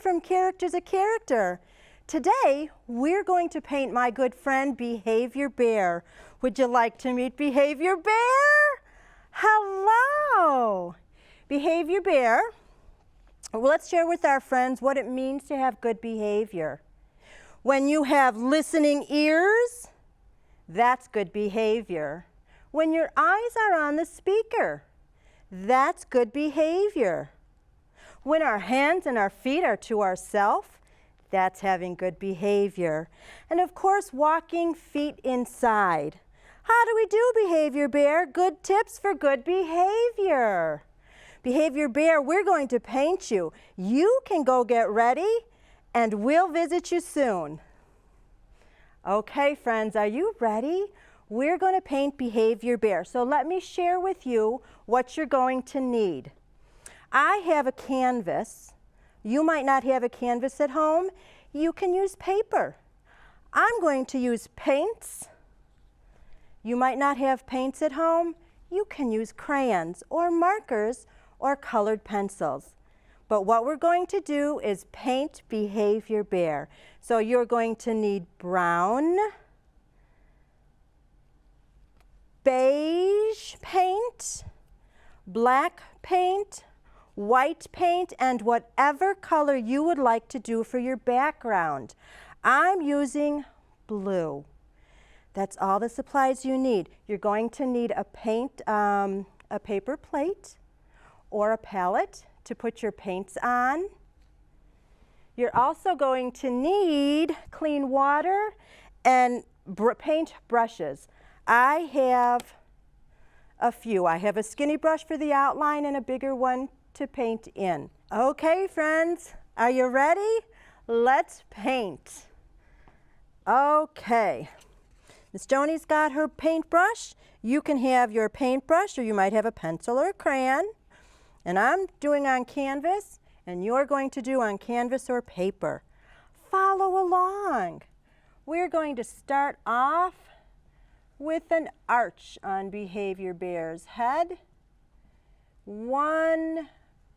from character to character. Today, we're going to paint my good friend, Behavior Bear. Would you like to meet Behavior Bear? Hello! Behavior Bear, well, let's share with our friends what it means to have good behavior. When you have listening ears, that's good behavior. When your eyes are on the speaker, that's good behavior. When our hands and our feet are to ourselves, that's having good behavior. And of course, walking feet inside. How do we do, Behavior Bear? Good tips for good behavior. Behavior Bear, we're going to paint you. You can go get ready, and we'll visit you soon. Okay, friends, are you ready? We're going to paint Behavior Bear. So let me share with you what you're going to need. I have a canvas. You might not have a canvas at home. You can use paper. I'm going to use paints. You might not have paints at home. You can use crayons or markers or colored pencils. But what we're going to do is paint Behavior Bear. So you're going to need brown, beige paint, black paint, white paint, and whatever color you would like to do for your background. I'm using blue. That's all the supplies you need. You're going to need a paper plate or a palette to put your paints on. You're also going to need clean water and paint brushes. I have a few. I have a skinny brush for the outline and a bigger one to paint in. Okay, friends, are you ready? Let's paint. Okay. Miss Joni's got her paintbrush. You can have your paintbrush, or you might have a pencil or a crayon. And I'm doing on canvas, and you're going to do on canvas or paper. Follow along. We're going to start off with an arch on Behavior Bear's head. One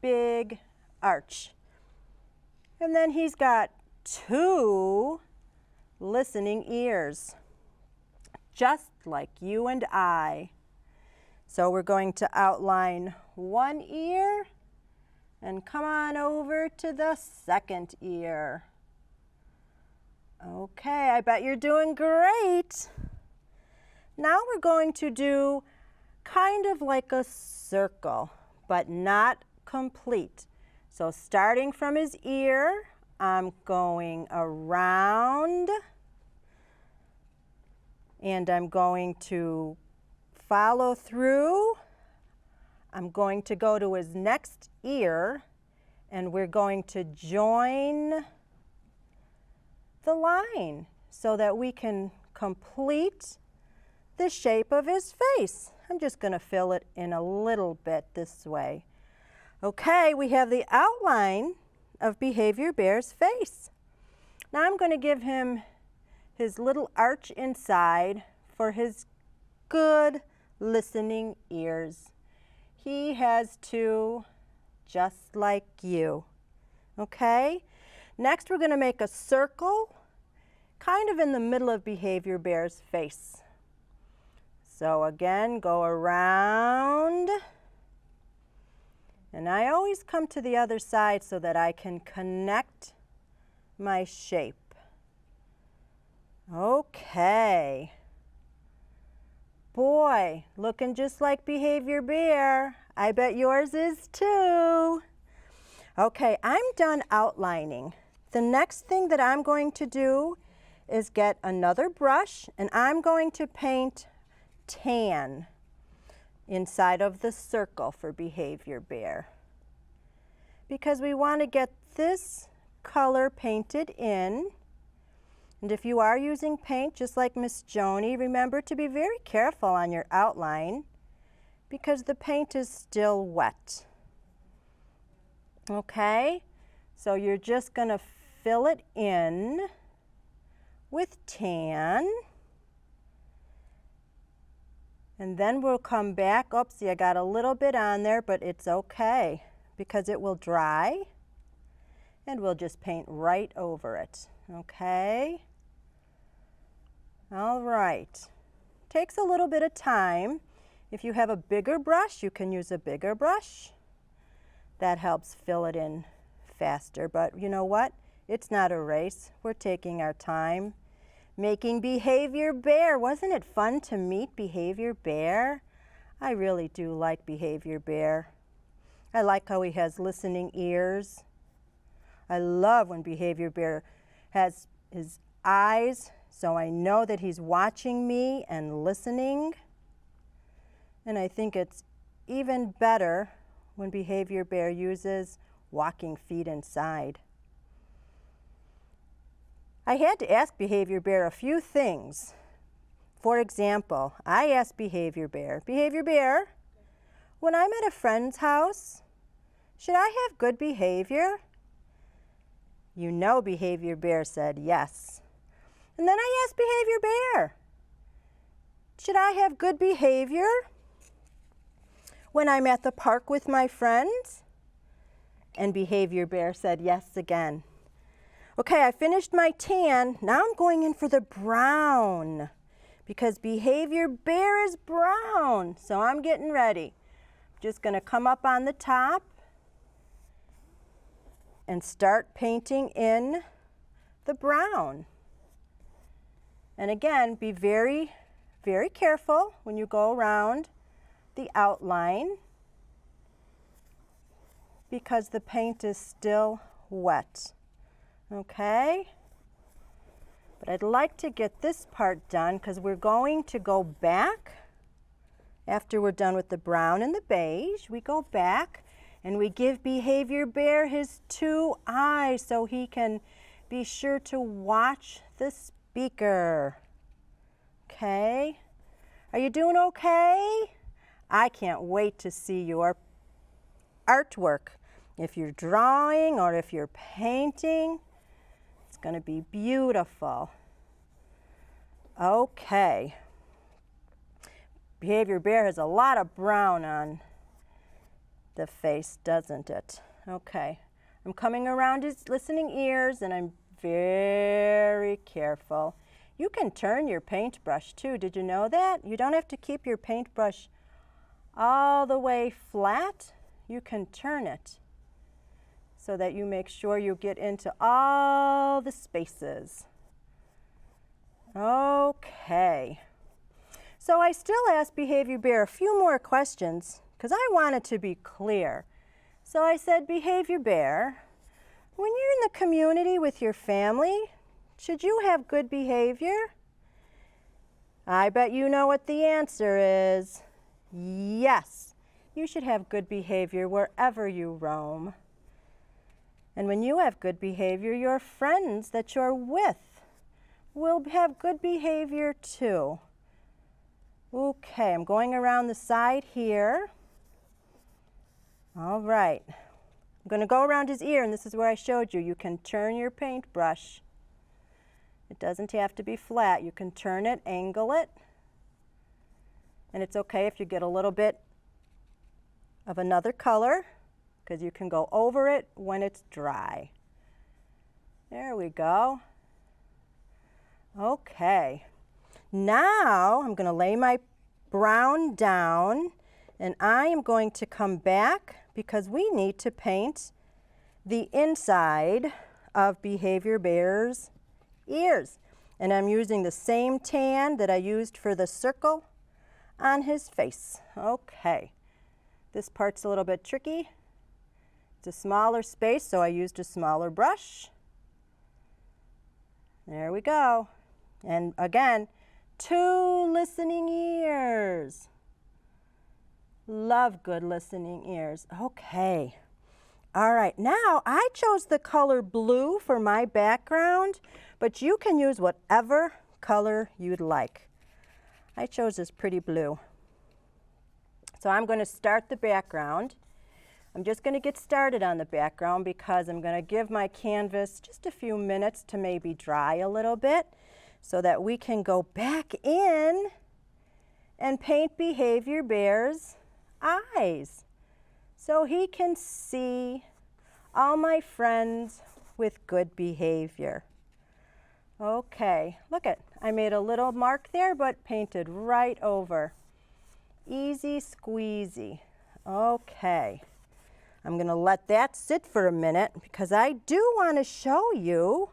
big arch. And then he's got two listening ears, just like you and I. So we're going to outline one ear and come on over to the second ear. Okay, I bet you're doing great. Now we're going to do kind of like a circle, but not complete. So starting from his ear, I'm going around, and I'm going to follow through. I'm going to go to his next ear, and we're going to join the line so that we can complete the shape of his face. I'm just going to fill it in a little bit this way. Okay, we have the outline of Behavior Bear's face. Now I'm going to give him his little arch inside for his good listening ears. He has two, just like you. Okay? Next we're going to make a circle kind of in the middle of Behavior Bear's face. So again, go around. And I always come to the other side so that I can connect my shape. Okay. Boy, looking just like Behavior Bear. I bet yours is too. Okay, I'm done outlining. The next thing that I'm going to do is get another brush, and I'm going to paint tan inside of the circle for Behavior Bear, because we want to get this color painted in. And if you are using paint, just like Miss Joni, remember to be very careful on your outline because the paint is still wet. Okay, so you're just going to fill it in with tan. And then we'll come back. Oopsie, I got a little bit on there, but it's okay because it will dry. and we'll just paint right over it, okay? All right. Takes a little bit of time. If you have a bigger brush, you can use a bigger brush. That helps fill it in faster, but you know what? It's not a race. We're taking our time. Making Behavior Bear. Wasn't it fun to meet Behavior Bear? I really do like Behavior Bear. I like how he has listening ears. I love when Behavior Bear has his eyes, so I know that he's watching me and listening. And I think it's even better when Behavior Bear uses walking feet inside. I had to ask Behavior Bear a few things. For example, I asked Behavior Bear, when I'm at a friend's house, should I have good behavior? You know Behavior Bear said yes. And then I asked Behavior Bear, should I have good behavior when I'm at the park with my friends? And Behavior Bear said yes again. Okay, I finished my tan. Now I'm going in for the brown because Behavior Bear is brown. So I'm getting ready. Just going to come up on the top and start painting in the brown. And again, be very, very careful when you go around the outline because the paint is still wet. Okay? But I'd like to get this part done because we're going to go back after we're done with the brown and the beige. We go back and we give Behavior Bear his 2 eyes so he can be sure to watch the speaker. Okay? Are you doing okay? I can't wait to see your artwork. If you're drawing or if you're painting, it's going to be beautiful. Okay. Behavior Bear has a lot of brown on the face, doesn't it? Okay. I'm coming around his listening ears and I'm very careful. You can turn your paintbrush too. Did you know that? You don't have to keep your paintbrush all the way flat. You can turn it so that you make sure you get into all the spaces. Okay. So I still asked Behavior Bear a few more questions because I wanted to be clear. So I said, Behavior Bear, when you're in the community with your family, should you have good behavior? I bet you know what the answer is. Yes, you should have good behavior wherever you roam. And when you have good behavior, your friends that you're with will have good behavior too. Okay, I'm going around the side here. All right. I'm going to go around his ear, and this is where I showed you. You can turn your paintbrush. It doesn't have to be flat. You can turn it, angle it. And it's okay if you get a little bit of another color, because you can go over it when it's dry. There we go. Okay. Now I'm going to lay my brown down, and I am going to come back because we need to paint the inside of Behavior Bear's ears. And I'm using the same tan that I used for the circle on his face. Okay. This part's a little bit tricky. It's a smaller space, so I used a smaller brush. There we go. And again, 2 listening ears. Love good listening ears. Okay. All right, now I chose the color blue for my background, but you can use whatever color you'd like. I chose this pretty blue. So I'm going to start the background. I'm just going to get started on the background because I'm going to give my canvas just a few minutes to maybe dry a little bit so that we can go back in and paint Behavior Bear's eyes so he can see all my friends with good behavior. Okay, look it. I made a little mark there, but painted right over. Easy squeezy. Okay. I'm going to let that sit for a minute because I do want to show you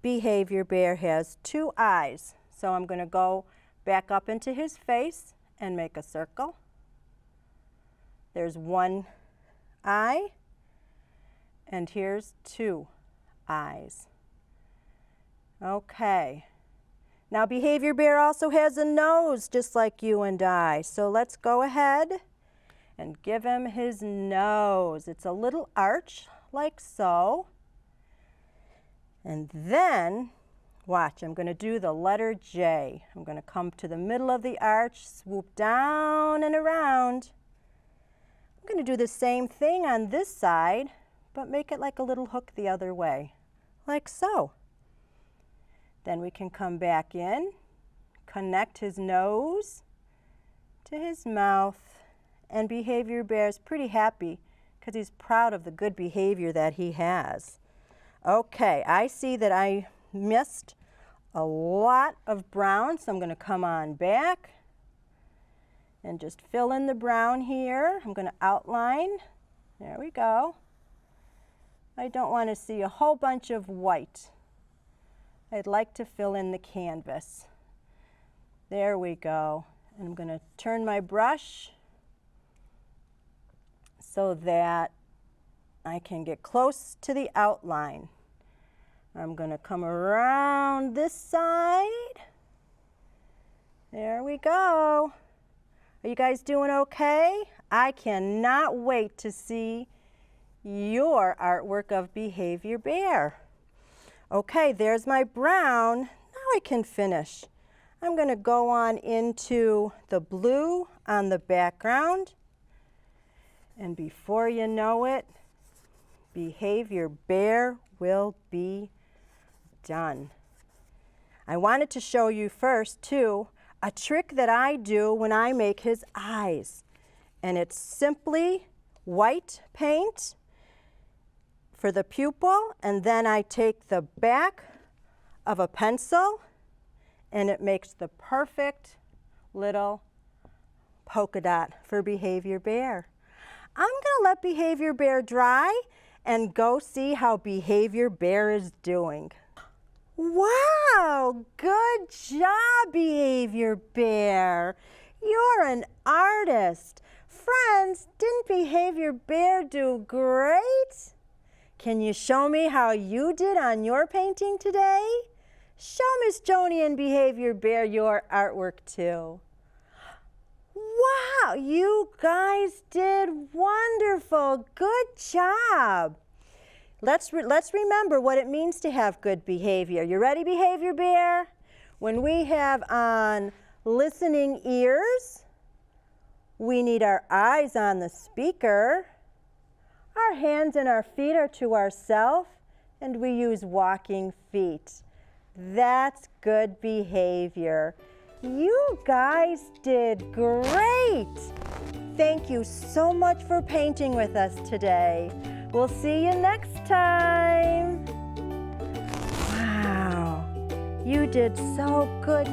Behavior Bear has 2 eyes. So I'm going to go back up into his face and make a circle. There's 1 eye, and here's 2 eyes. Okay. Now Behavior Bear also has a nose just like you and I. So let's go ahead and give him his nose. It's a little arch like so. And then, watch, I'm going to do the letter J. I'm going to come to the middle of the arch, swoop down and around. I'm going to do the same thing on this side, but make it like a little hook the other way, like so. Then we can come back in, connect his nose to his mouth, and Behavior Bear's pretty happy because he's proud of the good behavior that he has. Okay, I see that I missed a lot of brown, so I'm going to come on back and just fill in the brown here. I'm going to outline. There we go. I don't want to see a whole bunch of white. I'd like to fill in the canvas. There we go. And I'm going to turn my brush so that I can get close to the outline. I'm going to come around this side. There we go. Are you guys doing okay? I cannot wait to see your artwork of Behavior Bear. Okay, there's my brown. Now I can finish. I'm going to go on into the blue on the background. And before you know it, Behavior Bear will be done. I wanted to show you first, too, a trick that I do when I make his eyes. And it's simply white paint for the pupil, and then I take the back of a pencil, and it makes the perfect little polka dot for Behavior Bear. I'm going to let Behavior Bear dry and go see how Behavior Bear is doing. Wow, good job, Behavior Bear. You're an artist. Friends, didn't Behavior Bear do great? Can you show me how you did on your painting today? Show Miss Joni and Behavior Bear your artwork too. Wow, you guys did wonderful. Good job. Let's remember what it means to have good behavior. You ready, Behavior Bear? When we have on listening ears, we need our eyes on the speaker. Our hands and our feet are to ourselves, and we use walking feet. That's good behavior. You guys did great. Thank you so much for painting with us today. We'll see you next time. Wow, you did so good.